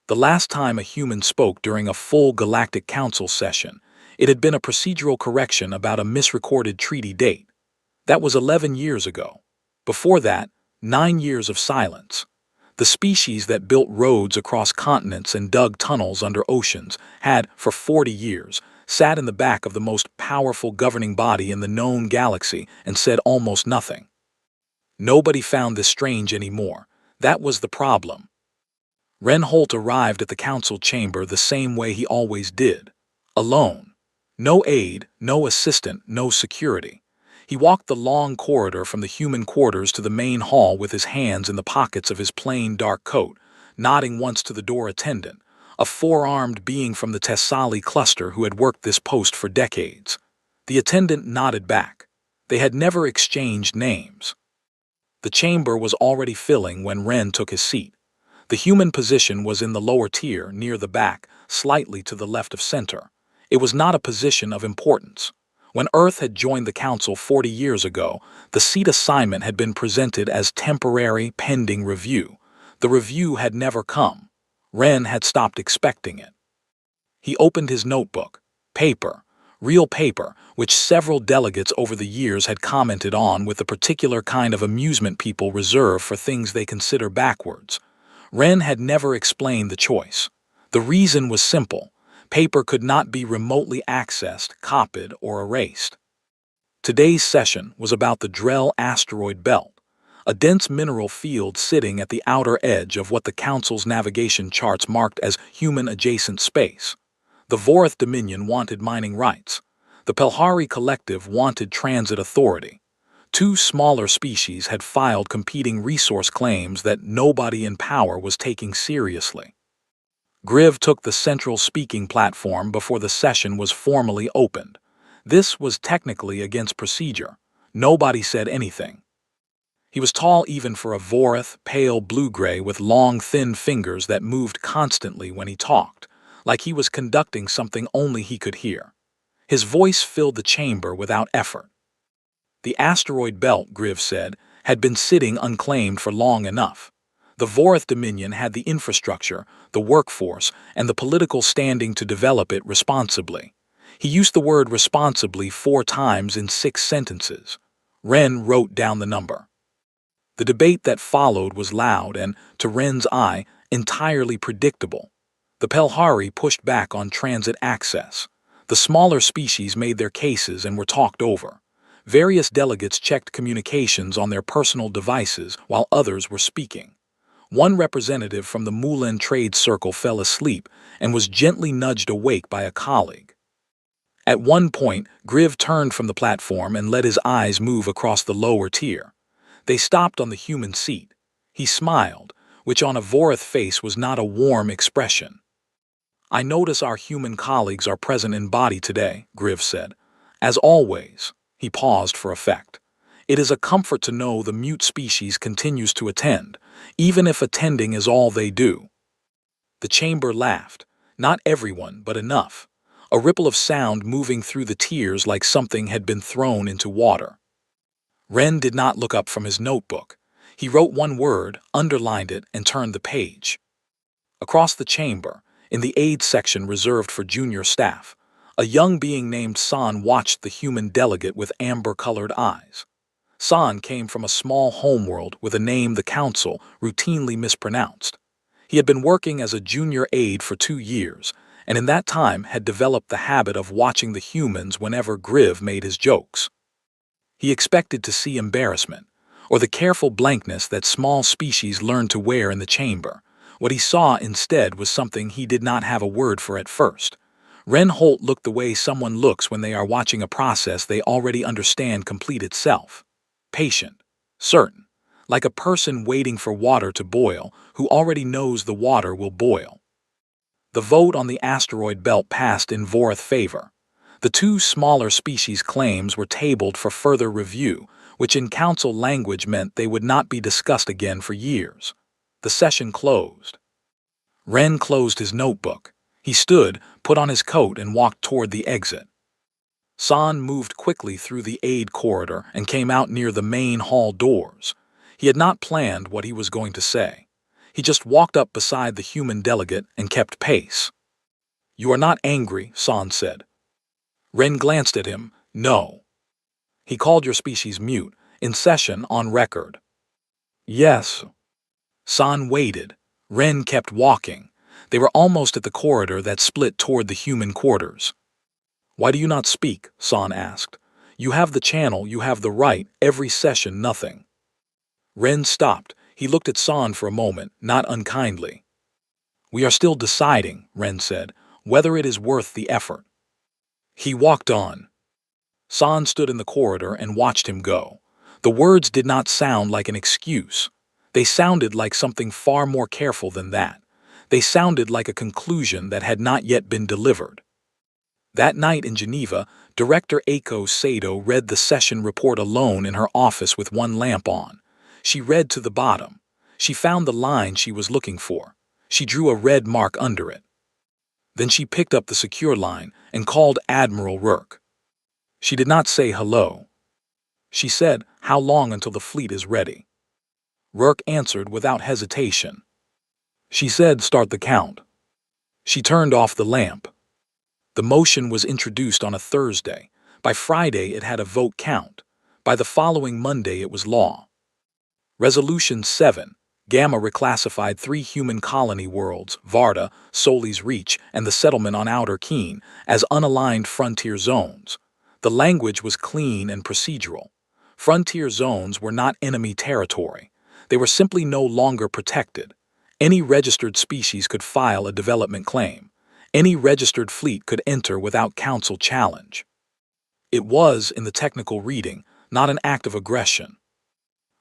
The last time a human spoke during a full Galactic Council session, it had been a procedural correction about a misrecorded treaty date. That was 11 years ago. Before that, 9 years of silence. The species that built roads across continents and dug tunnels under oceans had, for 40 years, sat in the back of the most powerful governing body in the known galaxy and said almost nothing. Nobody found this strange anymore. That was the problem. Holt arrived at the council chamber the same way he always did. Alone. No aide, no assistant, no security. He walked the long corridor from the human quarters to the main hall with his hands in the pockets of his plain dark coat, nodding once to the door attendant, a four-armed being from the Tessali cluster who had worked this post for decades. The attendant nodded back. They had never exchanged names. The chamber was already filling when Ren took his seat. The human position was in the lower tier, near the back, slightly to the left of center. It was not a position of importance. When Earth had joined the Council 40 years ago, the seat assignment had been presented as temporary, pending review. The review had never come. Ren had stopped expecting it. He opened his notebook. Paper. Real paper, which several delegates over the years had commented on with the particular kind of amusement people reserve for things they consider backwards. Ren had never explained the choice. The reason was simple. Paper could not be remotely accessed, copied, or erased. Today's session was about the Drell asteroid belt, a dense mineral field sitting at the outer edge of what the Council's navigation charts marked as human-adjacent space. The Vorath Dominion wanted mining rights. The Pelhari Collective wanted transit authority. Two smaller species had filed competing resource claims that nobody in power was taking seriously. Griv took the central speaking platform before the session was formally opened. This was technically against procedure. Nobody said anything. He was tall even for a Vorath, pale blue-gray with long, thin fingers that moved constantly when he talked, like he was conducting something only he could hear. His voice filled the chamber without effort. The asteroid belt, Griv said, had been sitting unclaimed for long enough. The Vorath Dominion had the infrastructure, the workforce, and the political standing to develop it responsibly. He used the word responsibly 4 times in 6 sentences. Ren wrote down the number. The debate that followed was loud and, to Ren's eye, entirely predictable. The Pelhari pushed back on transit access. The smaller species made their cases and were talked over. Various delegates checked communications on their personal devices while others were speaking. One representative from the Mulan trade circle fell asleep and was gently nudged awake by a colleague. At one point, Griv turned from the platform and let his eyes move across the lower tier. They stopped on the human seat. He smiled, which on a Vorath face was not a warm expression. "I notice our human colleagues are present in body today," Griv said. "As always." He paused for effect. "It is a comfort to know the mute species continues to attend, even if attending is all they do." The chamber laughed. Not everyone, but enough. A ripple of sound moving through the tiers like something had been thrown into water. Ren did not look up from his notebook. He wrote one word, underlined it, and turned the page. Across the chamber, in the aid section reserved for junior staff, a young being named San watched the human delegate with amber-colored eyes. San came from a small homeworld with a name the Council routinely mispronounced. He had been working as a junior aide for 2 years, and in that time had developed the habit of watching the humans whenever Griv made his jokes. He expected to see embarrassment, or the careful blankness that small species learn to wear in the chamber. What he saw instead was something he did not have a word for at first. Holt looked the way someone looks when they are watching a process they already understand complete itself. Patient, certain, like a person waiting for water to boil who already knows the water will boil. The vote on the asteroid belt passed in Vorath favor. The 2 smaller species claims were tabled for further review, which in council language meant they would not be discussed again for years. The session closed. Ren closed his notebook. He stood, put on his coat, and walked toward the exit. San moved quickly through the aid corridor and came out near the main hall doors. He had not planned what he was going to say. He just walked up beside the human delegate and kept pace. "You are not angry," San said. Ren glanced at him. "No." He called your species mute, in session, on record. "Yes." San waited. Ren kept walking. They were almost at the corridor that split toward the human quarters. "Why do you not speak?" San asked. "You have the channel, you have the right, every session nothing." Ren stopped. He looked at San for a moment, not unkindly. "We are still deciding," Ren said, "whether it is worth the effort." He walked on. San stood in the corridor and watched him go. The words did not sound like an excuse. They sounded like something far more careful than that. They sounded like a conclusion that had not yet been delivered. That night in Geneva, Director Eiko Sato read the session report alone in her office with one lamp on. She read to the bottom. She found the line she was looking for. She drew a red mark under it. Then she picked up the secure line and called Admiral Rourke. She did not say hello. She said, "How long until the fleet is ready?" Rourke answered without hesitation. She said, "Start the count." She turned off the lamp. The motion was introduced on a Thursday. By Friday it had a vote count. By the following Monday it was law. Resolution 7. Gamma reclassified 3 human colony worlds, Varda, Solis Reach, and the settlement on Outer Keen, as unaligned frontier zones. The language was clean and procedural. Frontier zones were not enemy territory. They were simply no longer protected. Any registered species could file a development claim. Any registered fleet could enter without council challenge. It was, in the technical reading, not an act of aggression.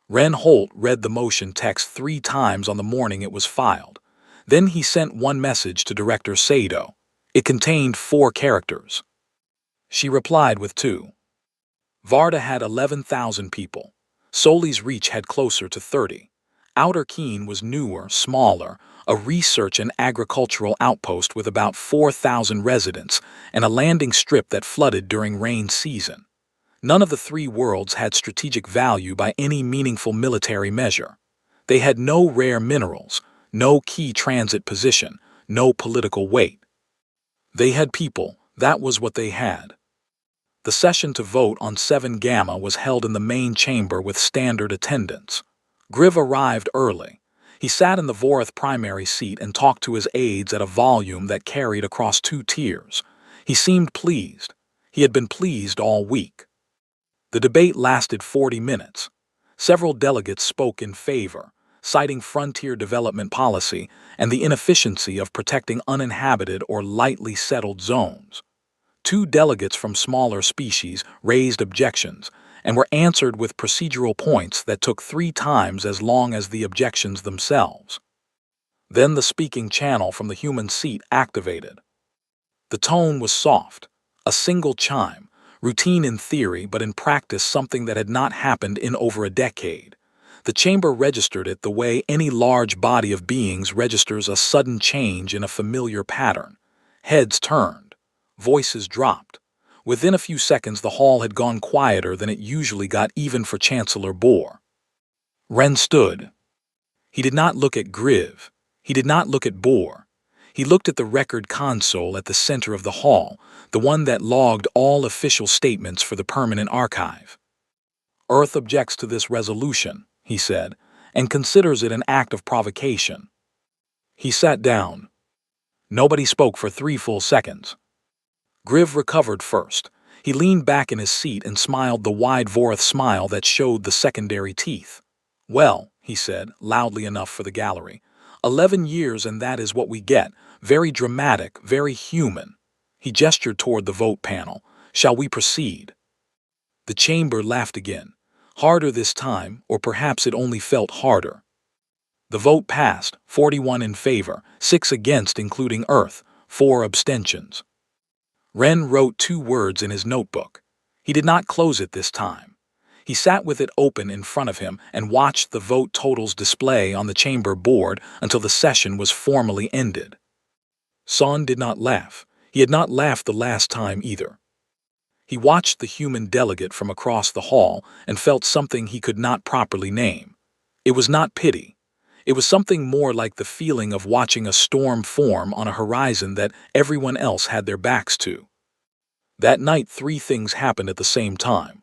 Ren Holt read the motion text 3 times on the morning it was filed. Then he sent one message to Director Sato. It contained 4 characters. She replied with 2. Varda had 11,000 people. Solis Reach had closer to 30. Outer Keen was newer, smaller, a research and agricultural outpost with about 4,000 residents and a landing strip that flooded during rain season. None of the 3 worlds had strategic value by any meaningful military measure. They had no rare minerals, no key transit position, no political weight. They had people, that was what they had. The session to vote on 7 Gamma was held in the main chamber with standard attendance. Griv arrived early. He sat in the Vorith primary seat and talked to his aides at a volume that carried across 2 tiers. He seemed pleased. He had been pleased all week. The debate lasted 40 minutes. Several delegates spoke in favor, citing frontier development policy and the inefficiency of protecting uninhabited or lightly settled zones. 2 delegates from smaller species raised objections and were answered with procedural points that took 3 times as long as the objections themselves. Then the speaking channel from the human seat activated. The tone was soft, a single chime, routine in theory but in practice something that had not happened in over a decade. The chamber registered it the way any large body of beings registers a sudden change in a familiar pattern. Heads turned. Voices dropped. Within a few seconds the hall had gone quieter than it usually got even for Chancellor Bohr. Ren stood. He did not look at Griv. He did not look at Bohr. He looked at the record console at the center of the hall, the one that logged all official statements for the permanent archive. Earth objects to this resolution, he said, and considers it an act of provocation. He sat down. Nobody spoke for 3 full seconds. Griv recovered first. He leaned back in his seat and smiled the wide Vorith smile that showed the secondary teeth. "Well," he said, loudly enough for the gallery, 11 years and that is what we get. Very dramatic, very human." He gestured toward the vote panel. "Shall we proceed?" The chamber laughed again. Harder this time, or perhaps it only felt harder. The vote passed, 41 in favor, 6 against including Earth, 4 abstentions. Ren wrote 2 words in his notebook. He did not close it this time. He sat with it open in front of him and watched the vote totals display on the chamber board until the session was formally ended. Son did not laugh. He had not laughed the last time either. He watched the human delegate from across the hall and felt something he could not properly name. It was not pity. It was something more like the feeling of watching a storm form on a horizon that everyone else had their backs to. That night, three things happened at the same time.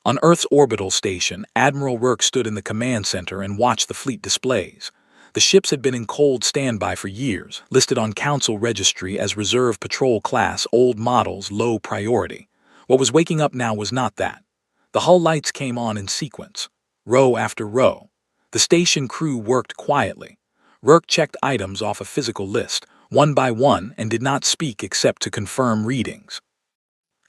On Earth's orbital station, Admiral Rourke stood in the command center and watched the fleet displays. The ships had been in cold standby for years, listed on Council registry as Reserve Patrol Class, old models, low priority. What was waking up now was not that. The hull lights came on in sequence, row after row. The station crew worked quietly. Rourke checked items off a physical list, one by one, and did not speak except to confirm readings.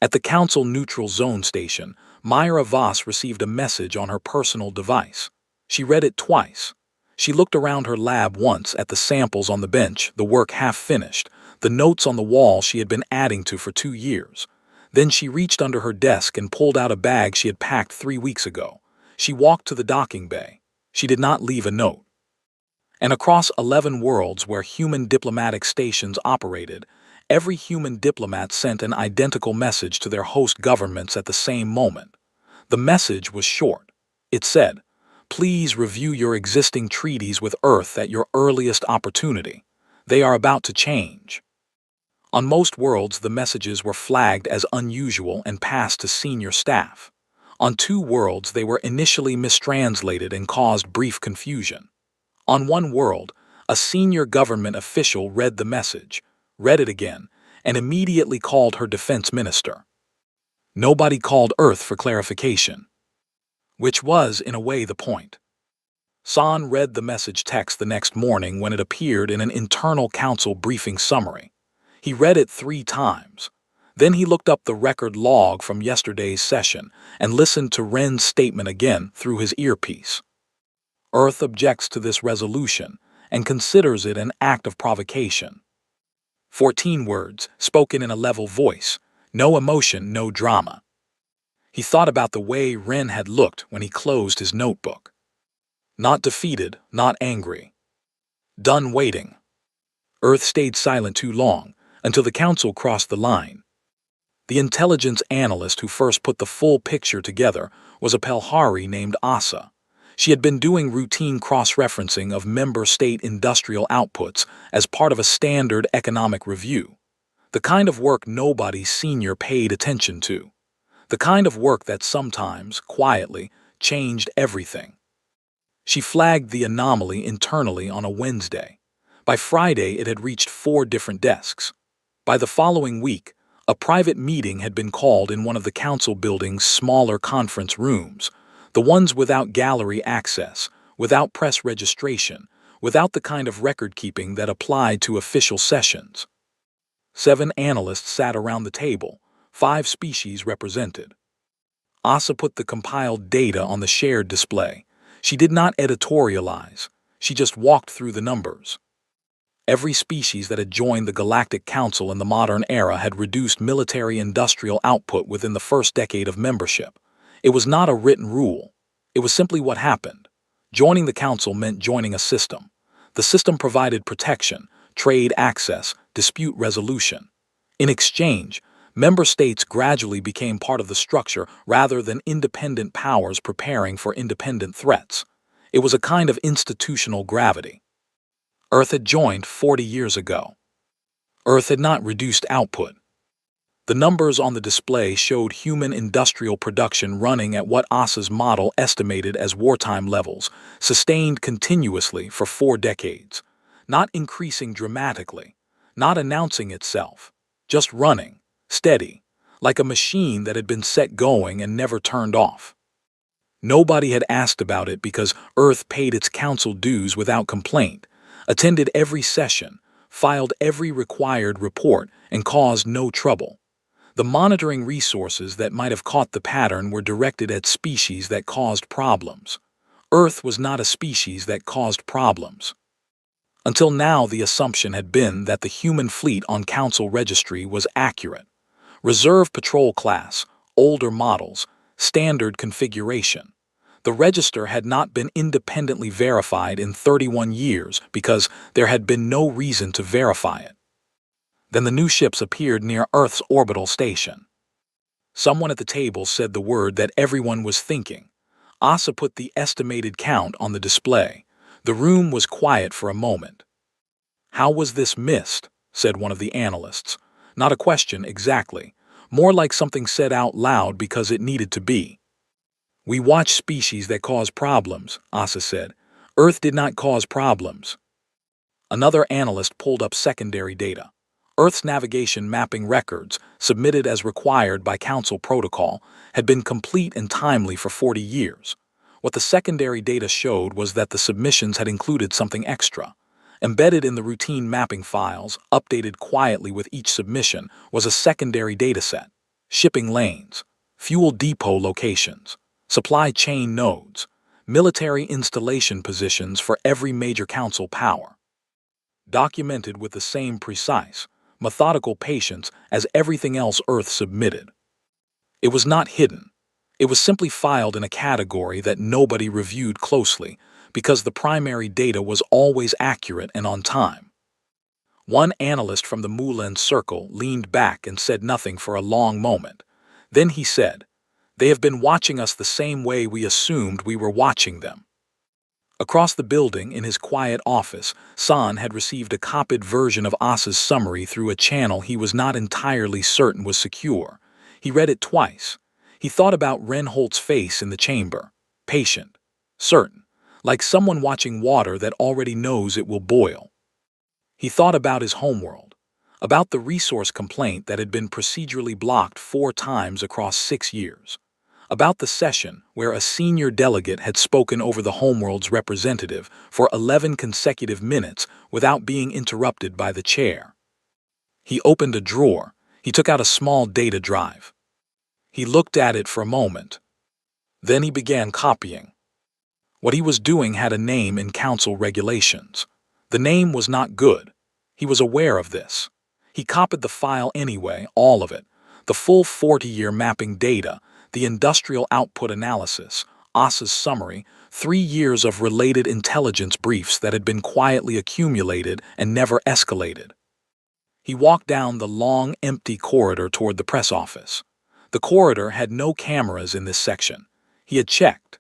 At the Council Neutral Zone station, Myra Voss received a message on her personal device. She read it twice. She looked around her lab once at the samples on the bench, the work half finished, the notes on the wall she had been adding to for 2 years. Then she reached under her desk and pulled out a bag she had packed 3 weeks ago. She walked to the docking bay. She did not leave a note. And across 11 worlds where human diplomatic stations operated, every human diplomat sent an identical message to their host governments at the same moment. The message was short. It said, "Please review your existing treaties with Earth at your earliest opportunity. They are about to change." On most worlds, the messages were flagged as unusual and passed to senior staff. On 2 worlds, they were initially mistranslated and caused brief confusion. On one world, a senior government official read the message, read it again, and immediately called her defense minister. Nobody called Earth for clarification. Which was, in a way, the point. San read the message text the next morning when it appeared in an internal council briefing summary. He read it 3 times. Then he looked up the record log from yesterday's session and listened to Ren's statement again through his earpiece. Earth objects to this resolution and considers it an act of provocation. 14 words, spoken in a level voice, no emotion, no drama. He thought about the way Ren had looked when he closed his notebook. Not defeated, not angry. Done waiting. Earth stayed silent too long, until the council crossed the line. The intelligence analyst who first put the full picture together was a Pelhari named Asa. She had been doing routine cross-referencing of member state industrial outputs as part of a standard economic review. The kind of work nobody senior paid attention to. The kind of work that sometimes, quietly, changed everything. She flagged the anomaly internally on a Wednesday. By Friday, it had reached 4 different desks. By the following week, a private meeting had been called in one of the council building's smaller conference rooms, the ones without gallery access, without press registration, without the kind of record-keeping that applied to official sessions. 7 analysts sat around the table, 5 species represented. Asa put the compiled data on the shared display. She did not editorialize. She just walked through the numbers. Every species that had joined the Galactic Council in the modern era had reduced military-industrial output within the first decade of membership. It was not a written rule. It was simply what happened. Joining the Council meant joining a system. The system provided protection, trade access, dispute resolution. In exchange, member states gradually became part of the structure rather than independent powers preparing for independent threats. It was a kind of institutional gravity. Earth had joined 40 years ago. Earth had not reduced output. The numbers on the display showed human industrial production running at what Asa's model estimated as wartime levels, sustained continuously for 4 decades, not increasing dramatically, not announcing itself, just running, steady, like a machine that had been set going and never turned off. Nobody had asked about it because Earth paid its council dues without complaint, attended every session, filed every required report, and caused no trouble. The monitoring resources that might have caught the pattern were directed at species that caused problems. Earth was not a species that caused problems. Until now, the assumption had been that the human fleet on Council registry was accurate. Reserve Patrol Class, older models, standard configuration. The register had not been independently verified in 31 years because there had been no reason to verify it. Then the new ships appeared near Earth's orbital station. Someone at the table said the word that everyone was thinking. Asa put the estimated count on the display. The room was quiet for a moment. "How was this missed?" said one of the analysts. Not a question exactly, more like something said out loud because it needed to be. "We watch species that cause problems," Asa said. "Earth did not cause problems." Another analyst pulled up secondary data. Earth's navigation mapping records, submitted as required by Council protocol, had been complete and timely for 40 years. What the secondary data showed was that the submissions had included something extra. Embedded in the routine mapping files, updated quietly with each submission, was a secondary dataset: shipping lanes, fuel depot locations, supply chain nodes, military installation positions for every major Council power. Documented with the same precise, methodical patience as everything else Earth submitted. It was not hidden. It was simply filed in a category that nobody reviewed closely because the primary data was always accurate and on time. One analyst from the Moulin Circle leaned back and said nothing for a long moment. Then he said, "They have been watching us the same way we assumed we were watching them." Across the building, in his quiet office, San had received a copied version of Asa's summary through a channel he was not entirely certain was secure. He read it twice. He thought about Reinholdt's face in the chamber, patient, certain, like someone watching water that already knows it will boil. He thought about his homeworld, about the resource complaint that had been procedurally blocked 4 times across 6 years. About the session where a senior delegate had spoken over the homeworld's representative for 11 consecutive minutes without being interrupted by the chair. He opened a drawer. He took out a small data drive. He looked at it for a moment. Then he began copying. What he was doing had a name in Council regulations. The name was not good. He was aware of this. He copied the file anyway, all of it, the full 40-year mapping data, the industrial output analysis, Asa's summary, 3 years of related intelligence briefs that had been quietly accumulated and never escalated. He walked down the long, empty corridor toward the press office. The corridor had no cameras in this section. He had checked.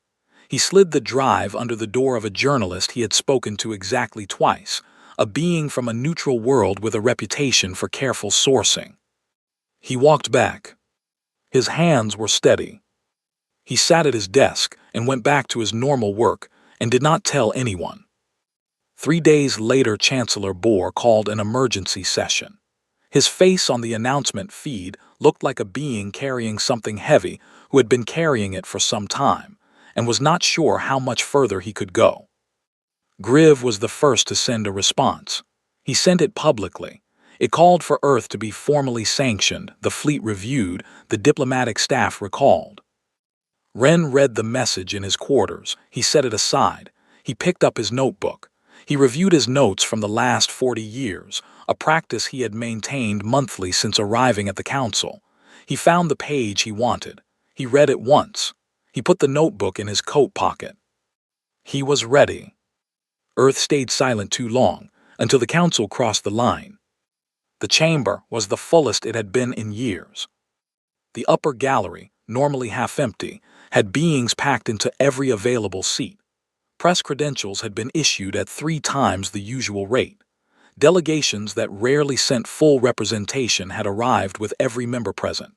He slid the drive under the door of a journalist he had spoken to exactly twice, a being from a neutral world with a reputation for careful sourcing. He walked back. His hands were steady. He sat at his desk and went back to his normal work and did not tell anyone. 3 days later, Chancellor Bohr called an emergency session. His face on the announcement feed looked like a being carrying something heavy who had been carrying it for some time and was not sure how much further he could go. Griv was the first to send a response. He sent it publicly. It called for Earth to be formally sanctioned, the fleet reviewed, the diplomatic staff recalled. Ren read the message in his quarters. He set it aside. He picked up his notebook. He reviewed his notes from the last 40 years, a practice he had maintained monthly since arriving at the Council. He found the page he wanted. He read it once. He put the notebook in his coat pocket. He was ready. Earth stayed silent too long, until the Council crossed the line. The chamber was the fullest it had been in years. The upper gallery, normally half empty, had beings packed into every available seat. Press credentials had been issued at 3 times the usual rate. Delegations that rarely sent full representation had arrived with every member present.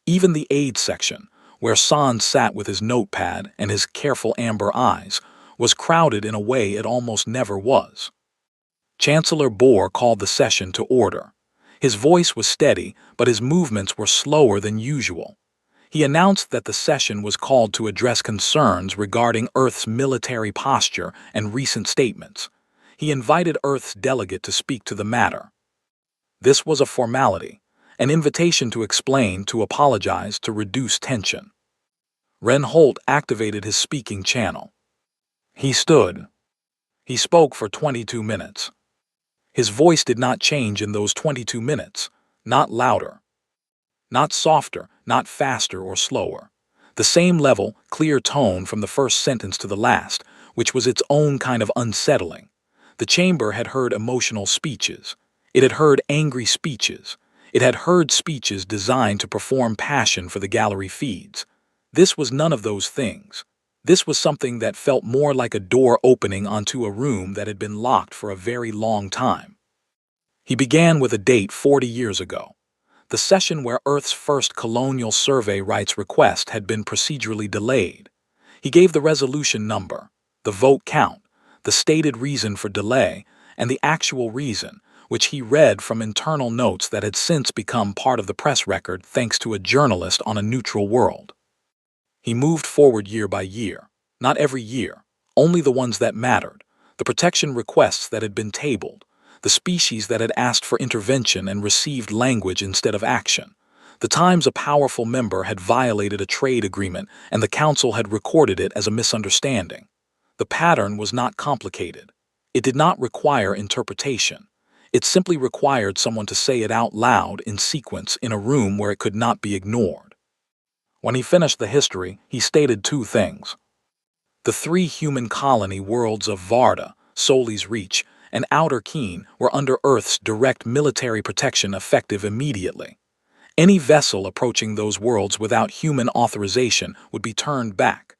Even the aid section, where San sat with his notepad and his careful amber eyes, was crowded in a way it almost never was. Chancellor Bohr called the session to order. His voice was steady, but his movements were slower than usual. He announced that the session was called to address concerns regarding Earth's military posture and recent statements. He invited Earth's delegate to speak to the matter. This was a formality, an invitation to explain, to apologize, to reduce tension. Reinholdt activated his speaking channel. He stood. He spoke for 22 minutes. His voice did not change in those 22 minutes, not louder, not softer, not faster or slower. The same level, clear tone from the first sentence to the last, which was its own kind of unsettling. The chamber had heard emotional speeches. It had heard angry speeches. It had heard speeches designed to perform passion for the gallery feeds. This was none of those things. This was something that felt more like a door opening onto a room that had been locked for a very long time. He began with a date 40 years ago, the session where Earth's first colonial survey rights request had been procedurally delayed. He gave the resolution number, the vote count, the stated reason for delay, and the actual reason, which he read from internal notes that had since become part of the press record thanks to a journalist on a neutral world. He moved forward year by year, not every year, only the ones that mattered, the protection requests that had been tabled, the species that had asked for intervention and received language instead of action, the times a powerful member had violated a trade agreement and the council had recorded it as a misunderstanding. The pattern was not complicated. It did not require interpretation. It simply required someone to say it out loud in sequence in a room where it could not be ignored. When he finished the history, he stated two things. The three human colony worlds of Varda, Soli's Reach, and Outer Keen were under Earth's direct military protection effective immediately. Any vessel approaching those worlds without human authorization would be turned back.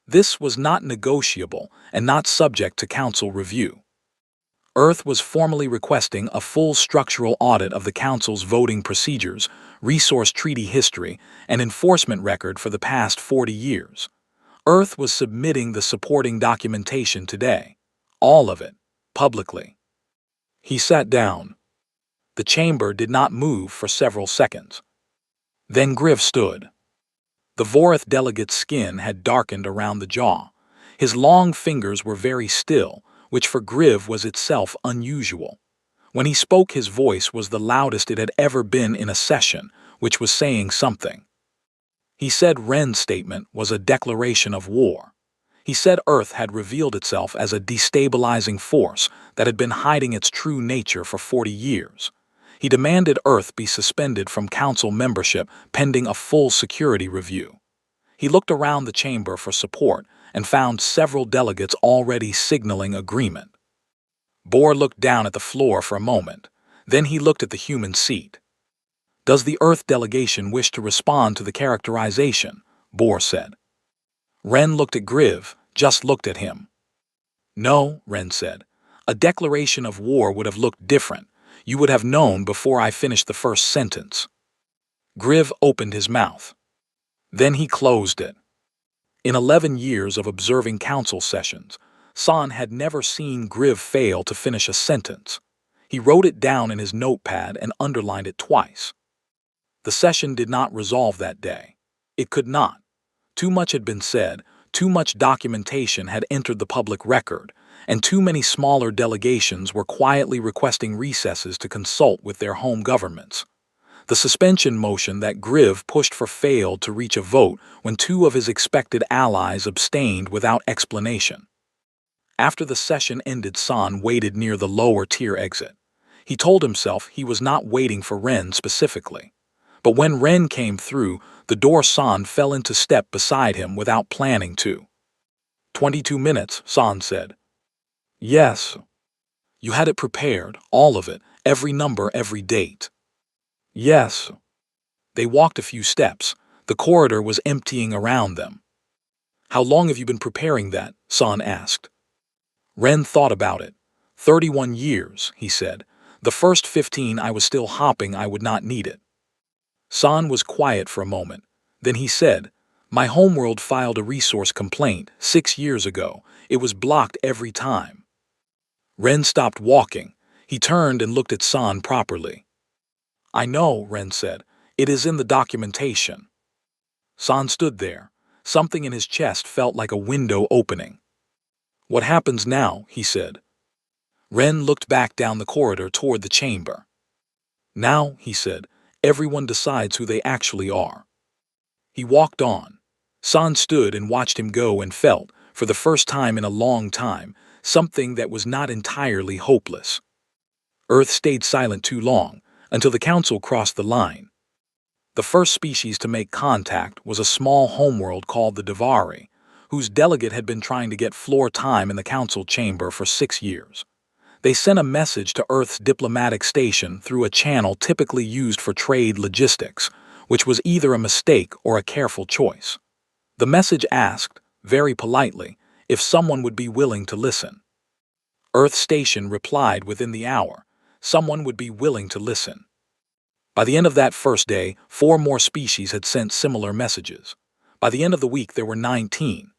This was not negotiable and not subject to council review. Earth was formally requesting a full structural audit of the Council's voting procedures, resource treaty history, and enforcement record for the past 40 years. Earth was submitting the supporting documentation today. All of it, publicly. He sat down. The chamber did not move for several seconds. Then Griff stood. The Vorith delegate's skin had darkened around the jaw. His long fingers were very still, which for Griv was itself unusual. When he spoke, his voice was the loudest it had ever been in a session, which was saying something. He said Ren's statement was a declaration of war. He said Earth had revealed itself as a destabilizing force that had been hiding its true nature for 40 years. He demanded Earth be suspended from council membership pending a full security review. He looked around the chamber for support and found several delegates already signaling agreement. Bohr looked down at the floor for a moment. Then he looked at the human seat. "Does the Earth delegation wish to respond to the characterization?" Bohr said. Ren looked at Griv, just looked at him. "No," Ren said. "A declaration of war would have looked different. You would have known before I finished the first sentence." Griv opened his mouth. Then he closed it. In 11 years of observing council sessions, San had never seen Griv fail to finish a sentence. He wrote it down in his notepad and underlined it twice. The session did not resolve that day. It could not. Too much had been said, too much documentation had entered the public record, and too many smaller delegations were quietly requesting recesses to consult with their home governments. The suspension motion that Griv pushed for failed to reach a vote when two of his expected allies abstained without explanation. After the session ended, San waited near the lower-tier exit. He told himself he was not waiting for Ren specifically. But when Ren came through, the door San fell into step beside him without planning to. 22 minutes, San said. Yes. You had it prepared, all of it, every number, every date. Yes. They walked a few steps. The corridor was emptying around them. How long have you been preparing that? San asked. Ren thought about it. 31 years, he said. The first 15 I was still hopping, I would not need it. San was quiet for a moment. Then he said, "My homeworld filed a resource complaint 6 years ago. It was blocked every time." Ren stopped walking. He turned and looked at San properly. "I know," Ren said. "It is in the documentation." San stood there. Something in his chest felt like a window opening. "What happens now?" he said. Ren looked back down the corridor toward the chamber. "Now," he said, "everyone decides who they actually are." He walked on. San stood and watched him go and felt, for the first time in a long time, something that was not entirely hopeless. Earth stayed silent too long, until the council crossed the line. The first species to make contact was a small homeworld called the Davari, whose delegate had been trying to get floor time in the council chamber for 6 years. They sent a message to Earth's diplomatic station through a channel typically used for trade logistics, which was either a mistake or a careful choice. The message asked, very politely, if someone would be willing to listen. Earth Station replied within the hour, someone would be willing to listen. By the end of that first day, 4 more species had sent similar messages. By the end of the week, there were 19.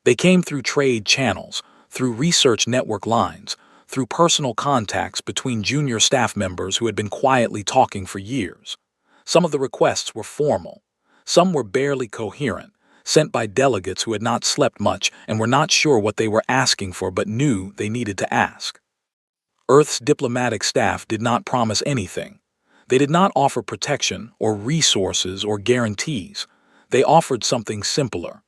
They came through trade channels, through research network lines, through personal contacts between junior staff members who had been quietly talking for years. Some of the requests were formal. Some were barely coherent, sent by delegates who had not slept much and were not sure what they were asking for but knew they needed to ask. Earth's diplomatic staff did not promise anything. They did not offer protection or resources or guarantees. They offered something simpler.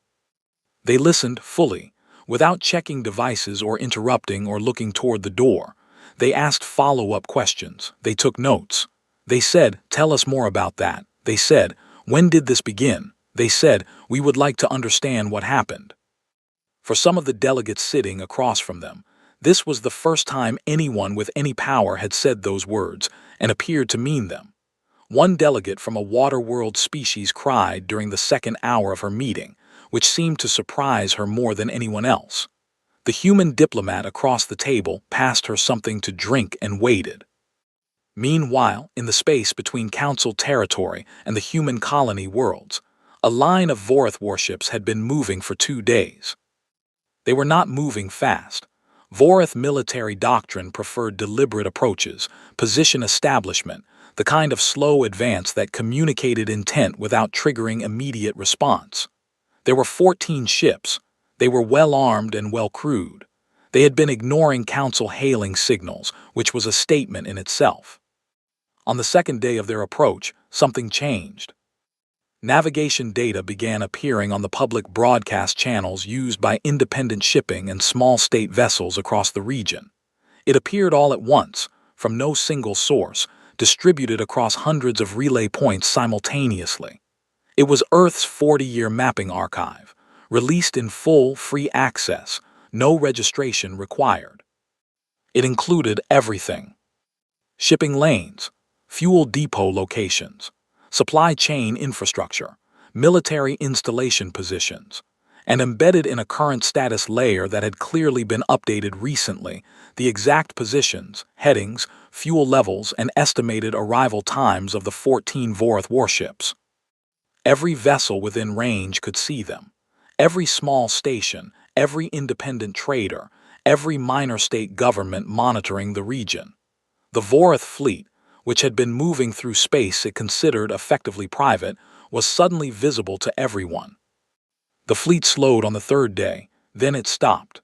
They listened fully, without checking devices or interrupting or looking toward the door. They asked follow-up questions. They took notes. They said, "Tell us more about that." They said, "When did this begin?" They said, "We would like to understand what happened." For some of the delegates sitting across from them, this was the first time anyone with any power had said those words and appeared to mean them. One delegate from a water-world species cried during the second hour of her meeting, which seemed to surprise her more than anyone else. The human diplomat across the table passed her something to drink and waited. Meanwhile, in the space between Council territory and the human colony worlds, a line of Vorath warships had been moving for 2 days. They were not moving fast. Vorath military doctrine preferred deliberate approaches, position establishment, the kind of slow advance that communicated intent without triggering immediate response. There were 14 ships. They were well-armed and well-crewed. They had been ignoring Council hailing signals, which was a statement in itself. On the second day of their approach, something changed. Navigation data began appearing on the public broadcast channels used by independent shipping and small state vessels across the region. It appeared all at once, from no single source, distributed across hundreds of relay points simultaneously. It was Earth's 40-year mapping archive, released in full free access, no registration required. It included everything: shipping lanes, fuel depot locations, supply chain infrastructure, military installation positions, and embedded in a current status layer that had clearly been updated recently, the exact positions, headings, fuel levels, and estimated arrival times of the 14 Vorath warships. Every vessel within range could see them. Every small station, every independent trader, every minor state government monitoring the region. The Vorath fleet, which had been moving through space it considered effectively private, was suddenly visible to everyone. The fleet slowed on the third day, then it stopped.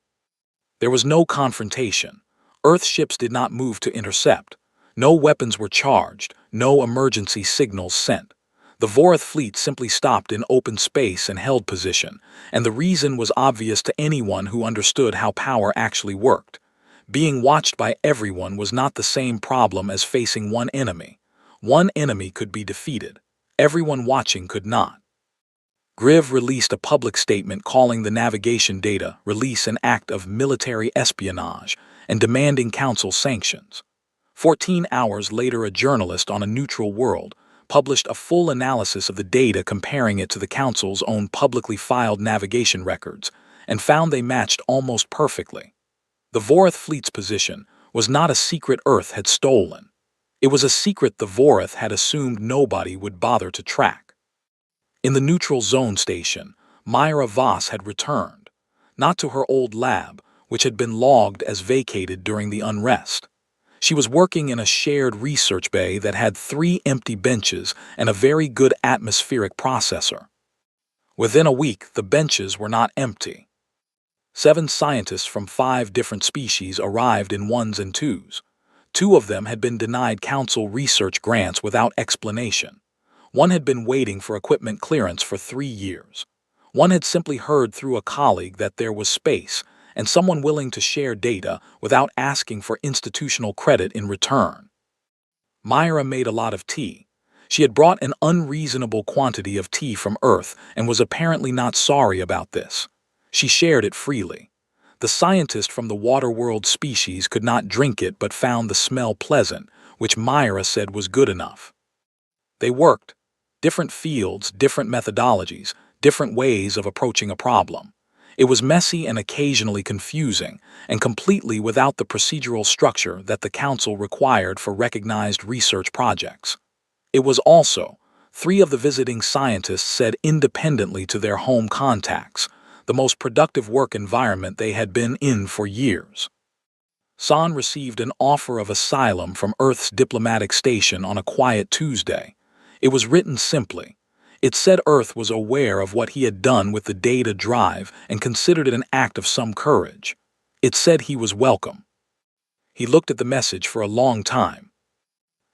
There was no confrontation. Earth ships did not move to intercept. No weapons were charged, no emergency signals sent. The Vorath fleet simply stopped in open space and held position, and the reason was obvious to anyone who understood how power actually worked. Being watched by everyone was not the same problem as facing one enemy. One enemy could be defeated. Everyone watching could not. Griv released a public statement calling the navigation data release an act of military espionage and demanding Council sanctions. 14 hours later, a journalist on a neutral world published a full analysis of the data comparing it to the Council's own publicly filed navigation records and found they matched almost perfectly. The Vorath fleet's position was not a secret Earth had stolen. It was a secret the Vorath had assumed nobody would bother to track. In the neutral zone station, Myra Voss had returned, not to her old lab, which had been logged as vacated during the unrest. She was working in a shared research bay that had 3 empty benches and a very good atmospheric processor. Within a week, the benches were not empty. 7 scientists from 5 different species arrived in 1s and 2s. 2 of them had been denied Council research grants without explanation. 1 had been waiting for equipment clearance for 3 years. 1 had simply heard through a colleague that there was space and someone willing to share data without asking for institutional credit in return. Myra made a lot of tea. She had brought an unreasonable quantity of tea from Earth and was apparently not sorry about this. She shared it freely. The scientist from the water-world species could not drink it but found the smell pleasant, which Myra said was good enough. They worked. Different fields, different methodologies, different ways of approaching a problem. It was messy and occasionally confusing, and completely without the procedural structure that the council required for recognized research projects. It was also, three of the visiting scientists said independently to their home contacts, the most productive work environment they had been in for years. San received an offer of asylum from Earth's diplomatic station on a quiet Tuesday. It was written simply. It said Earth was aware of what he had done with the data drive and considered it an act of some courage. It said he was welcome. He looked at the message for a long time.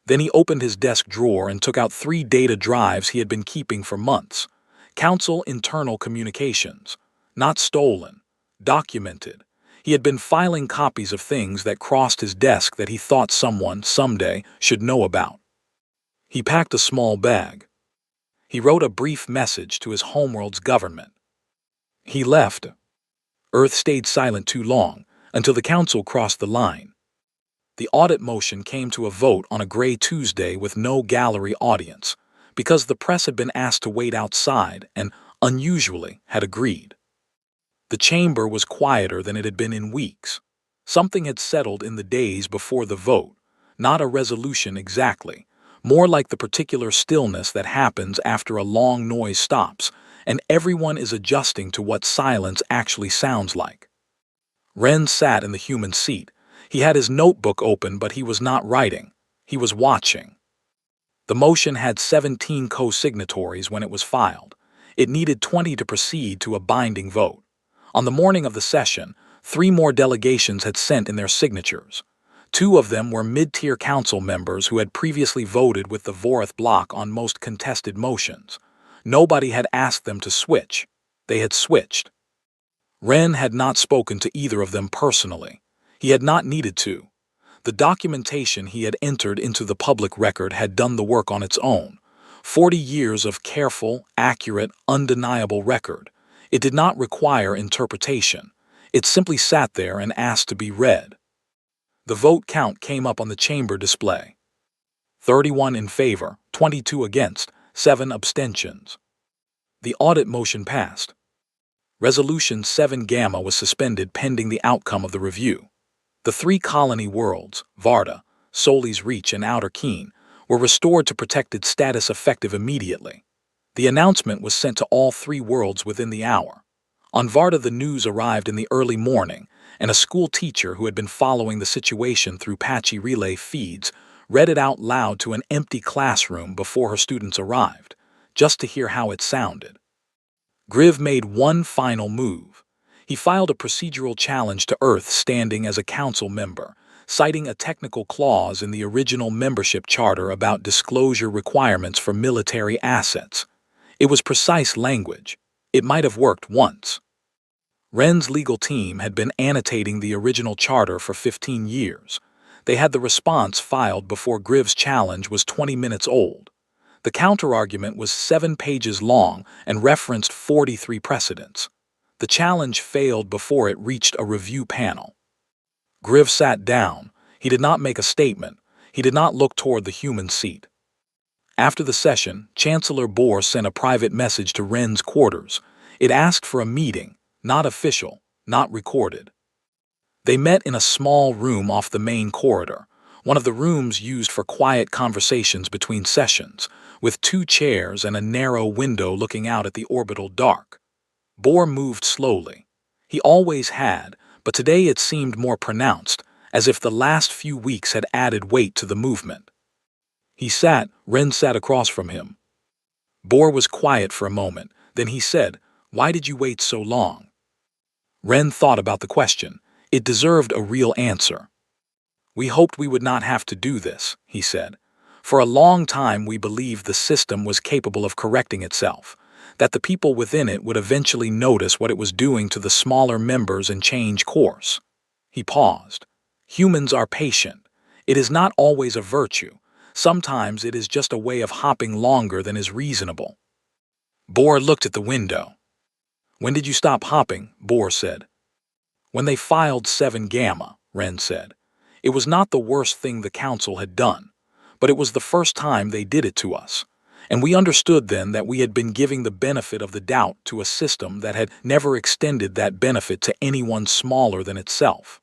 Then he opened his desk drawer and took out 3 data drives he had been keeping for months. Council internal communications. Not stolen. Documented. He had been filing copies of things that crossed his desk that he thought someone, someday, should know about. He packed a small bag. He wrote a brief message to his homeworld's government. He left. Earth stayed silent too long, until the council crossed the line. The audit motion came to a vote on a gray Tuesday with no gallery audience, because the press had been asked to wait outside and, unusually, had agreed. The chamber was quieter than it had been in weeks. Something had settled in the days before the vote, not a resolution exactly, more like the particular stillness that happens after a long noise stops, and everyone is adjusting to what silence actually sounds like. Ren sat in the human seat. He had his notebook open, but he was not writing. He was watching. The motion had 17 co-signatories when it was filed. It needed 20 to proceed to a binding vote. On the morning of the session, 3 more delegations had sent in their signatures. 2 of them were mid-tier council members who had previously voted with the Vorath bloc on most contested motions. Nobody had asked them to switch. They had switched. Ren had not spoken to either of them personally. He had not needed to. The documentation he had entered into the public record had done the work on its own. 40 years of careful, accurate, undeniable record. It did not require interpretation. It simply sat there and asked to be read. The vote count came up on the chamber display. 31 in favor, 22 against, 7 abstentions. The audit motion passed. Resolution 7 Gamma was suspended pending the outcome of the review. The 3 colony worlds, Varda, Soli's Reach, and Outer Keen, were restored to protected status effective immediately. The announcement was sent to all 3 worlds within the hour. On Varda, the news arrived in the early morning, and a school teacher who had been following the situation through patchy relay feeds read it out loud to an empty classroom before her students arrived, just to hear how it sounded. Griv made one final move. He filed a procedural challenge to Earth standing as a council member, citing a technical clause in the original membership charter about disclosure requirements for military assets. It was precise language. It might have worked once. Ren's legal team had been annotating the original charter for 15 years. They had the response filed before Griv's challenge was 20 minutes old. The counterargument was 7 pages long and referenced 43 precedents. The challenge failed before it reached a review panel. Griv sat down. He did not make a statement. He did not look toward the human seat. After the session, Chancellor Bohr sent a private message to Ren's quarters. It asked for a meeting, not official, not recorded. They met in a small room off the main corridor, one of the rooms used for quiet conversations between sessions, with 2 chairs and a narrow window looking out at the orbital dark. Bohr moved slowly. He always had, but today it seemed more pronounced, as if the last few weeks had added weight to the movement. He sat, Ren sat across from him. Bohr was quiet for a moment, then he said, "Why did you wait so long?" Ren thought about the question. It deserved a real answer. "We hoped we would not have to do this," he said. "For a long time we believed the system was capable of correcting itself, that the people within it would eventually notice what it was doing to the smaller members and change course." He paused. "Humans are patient. It is not always a virtue. Sometimes it is just a way of hopping longer than is reasonable." Bohr looked at the window. "When did you stop hopping?" Bohr said. "When they filed 7 Gamma," Ren said. "It was not the worst thing the council had done, but it was the first time they did it to us. And we understood then that we had been giving the benefit of the doubt to a system that had never extended that benefit to anyone smaller than itself.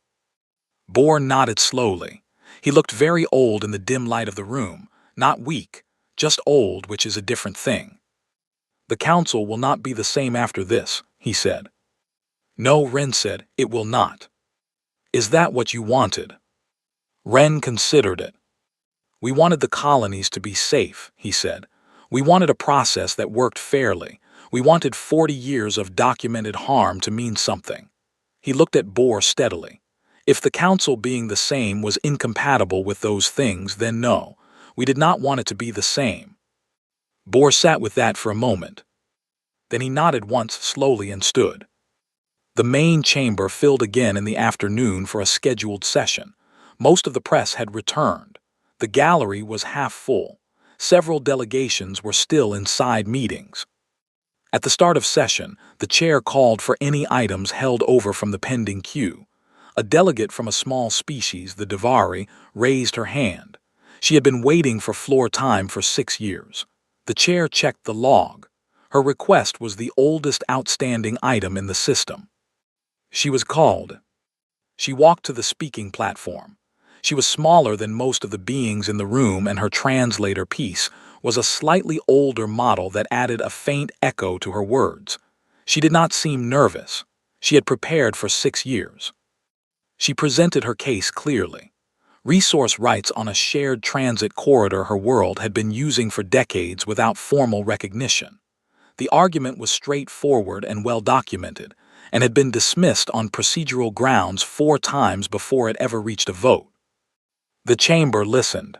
Bohr nodded slowly. He looked very old in the dim light of the room, not weak, just old, which is a different thing. The council will not be the same after this, he said. No, Ren said, it will not. Is that what you wanted? Ren considered it. We wanted the colonies to be safe, he said. We wanted a process that worked fairly. We wanted 40 years of documented harm to mean something. He looked at Bohr steadily. If the council being the same was incompatible with those things, then no, we did not want it to be the same. Bohr sat with that for a moment. Then he nodded once slowly and stood. The main chamber filled again in the afternoon for a scheduled session. Most of the press had returned. The gallery was half full. Several delegations were still inside meetings. At the start of session, the chair called for any items held over from the pending queue. A delegate from a small species, the Davari, raised her hand. She had been waiting for floor time for 6 years. The chair checked the log. Her request was the oldest outstanding item in the system. She was called. She walked to the speaking platform. She was smaller than most of the beings in the room, and her translator piece was a slightly older model that added a faint echo to her words. She did not seem nervous. She had prepared for 6 years. She presented her case clearly. Resource rights on a shared transit corridor her world had been using for decades without formal recognition. The argument was straightforward and well documented, and had been dismissed on procedural grounds 4 times before it ever reached a vote. The chamber listened.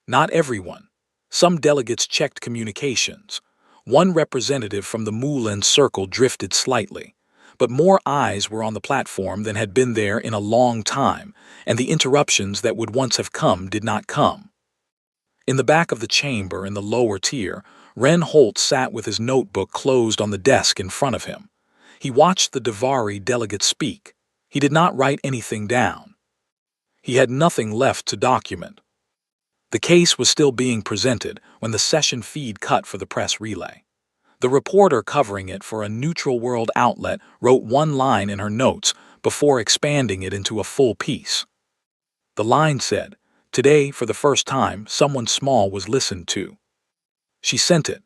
Not everyone. Some delegates checked communications. One representative from the Moulin Circle drifted slightly, but more eyes were on the platform than had been there in a long time, and the interruptions that would once have come did not come. In the back of the chamber, in the lower tier, Ren Holt sat with his notebook closed on the desk in front of him. He watched the Davari delegate speak. He did not write anything down. He had nothing left to document. The case was still being presented when the session feed cut for the press relay. The reporter covering it for a neutral world outlet wrote one line in her notes before expanding it into a full piece. The line said, "Today, for the first time, someone small was listened to." She sent it.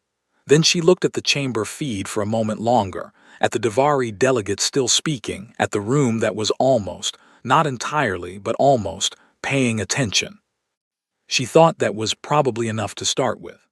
Then she looked at the chamber feed for a moment longer, at the Davari delegate still speaking, at the room that was almost, not entirely, but almost, paying attention. She thought that was probably enough to start with.